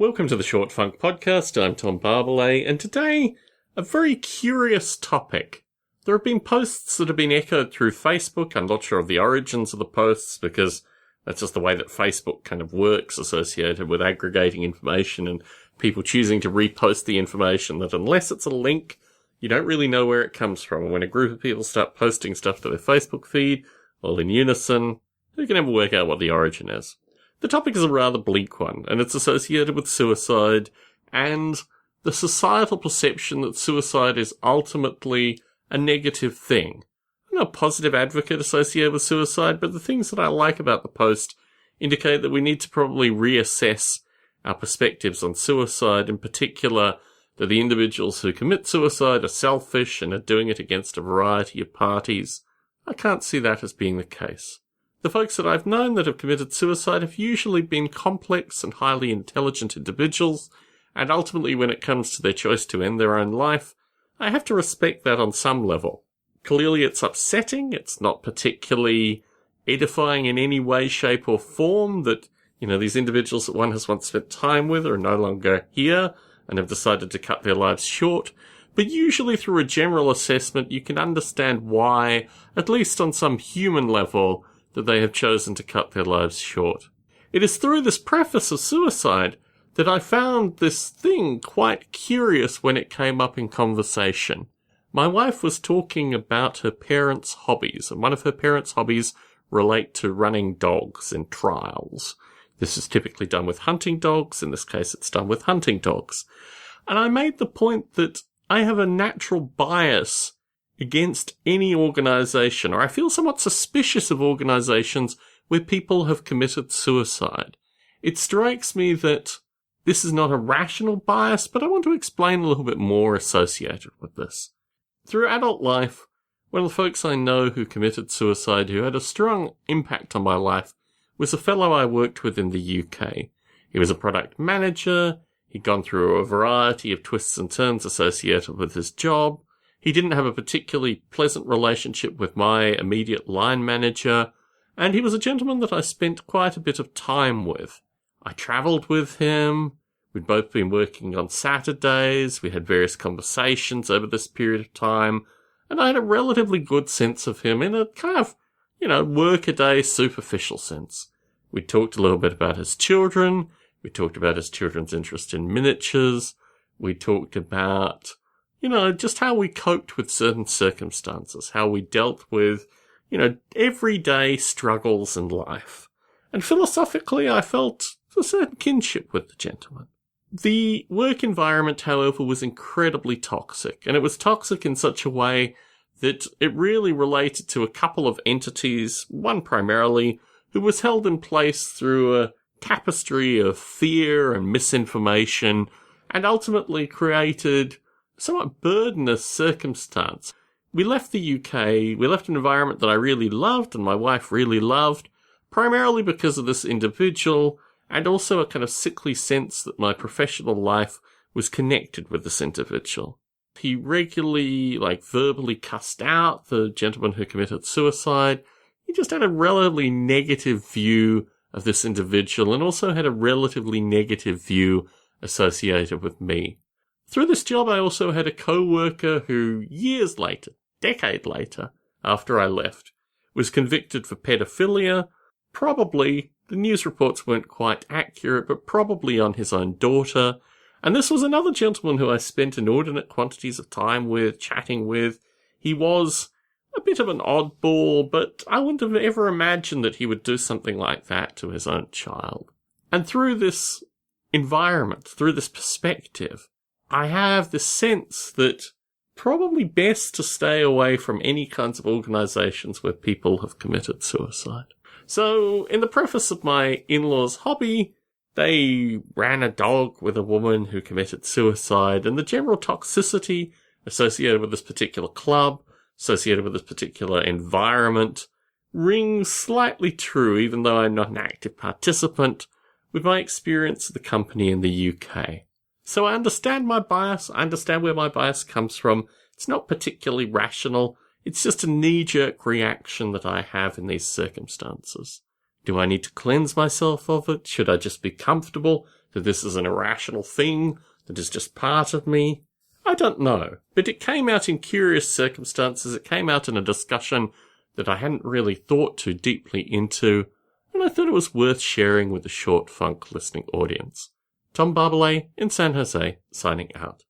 Welcome to the Short Funk Podcast. I'm Tom Barbalet, and today, a very curious topic. There have been posts that have been echoed through Facebook. I'm not sure of the origins of the posts because that's just the way that Facebook kind of works, associated with aggregating information and people choosing to repost the information, that unless it's a link, you don't really know where it comes from. And when a group of people start posting stuff to their Facebook feed, all in unison, you can never work out what the origin is. The topic is a rather bleak one, and it's associated with suicide and the societal perception that suicide is ultimately a negative thing. I'm not a positive advocate associated with suicide, but the things that I like about the post indicate that we need to probably reassess our perspectives on suicide, in particular that the individuals who commit suicide are selfish and are doing it against a variety of parties. I can't see that as being the case. The folks that I've known that have committed suicide have usually been complex and highly intelligent individuals, and ultimately when it comes to their choice to end their own life, I have to respect that on some level. Clearly it's upsetting, it's not particularly edifying in any way, shape or form that, these individuals that one has once spent time with are no longer here and have decided to cut their lives short. But usually through a general assessment you can understand why, at least on some human level, that they have chosen to cut their lives short. It is through this preface of suicide that I found this thing quite curious when it came up in conversation. My wife was talking about her parents' hobbies, and one of her parents' hobbies relate to running dogs in trials. This is typically done with hunting dogs. In this case, it's done with hunting dogs. And I made the point that I have a natural bias against any organisation, or I feel somewhat suspicious of organisations where people have committed suicide. It strikes me that this is not a rational bias, but I want to explain a little bit more associated with this. Through adult life, one of the folks I know who committed suicide, who had a strong impact on my life, was a fellow I worked with in the UK. He was a product manager. He'd gone through a variety of twists and turns associated with his job. He didn't have a particularly pleasant relationship with my immediate line manager, and he was a gentleman that I spent quite a bit of time with. I travelled with him. We'd both been working on Saturdays. We had various conversations over this period of time, and I had a relatively good sense of him in a kind of, work-a-day superficial sense. We talked a little bit about his children. We talked about his children's interest in miniatures. We talked about just how we coped with certain circumstances, how we dealt with, everyday struggles in life. And philosophically, I felt a certain kinship with the gentleman. The work environment, however, was incredibly toxic, and it was toxic in such a way that it really related to a couple of entities, one primarily, who was held in place through a tapestry of fear and misinformation, and ultimately created somewhat burdenous circumstance. We left the UK, we left an environment that I really loved and my wife really loved, primarily because of this individual, and also a kind of sickly sense that my professional life was connected with this individual. He regularly, verbally cussed out the gentleman who committed suicide. He just had a relatively negative view of this individual and also had a relatively negative view associated with me. Through this job, I also had a co-worker who, years later, decade later, after I left, was convicted for pedophilia, probably, the news reports weren't quite accurate, but probably on his own daughter. And this was another gentleman who I spent inordinate quantities of time with, chatting with. He was a bit of an oddball, but I wouldn't have ever imagined that he would do something like that to his own child. And through this environment, through this perspective, I have the sense that probably best to stay away from any kinds of organisations where people have committed suicide. So, in the preface of my in-laws' hobby, they ran a dog with a woman who committed suicide, and the general toxicity associated with this particular club, associated with this particular environment, rings slightly true, even though I'm not an active participant, with my experience of the company in the UK. So I understand my bias, I understand where my bias comes from. It's not particularly rational, it's just a knee-jerk reaction that I have in these circumstances. Do I need to cleanse myself of it? Should I just be comfortable? that this is an irrational thing that is just part of me. I don't know, but it came out in curious circumstances. It came out in a discussion that I hadn't really thought too deeply into, and I thought it was worth sharing with the short funk listening audience. Tom Barbalet in San Jose, signing out.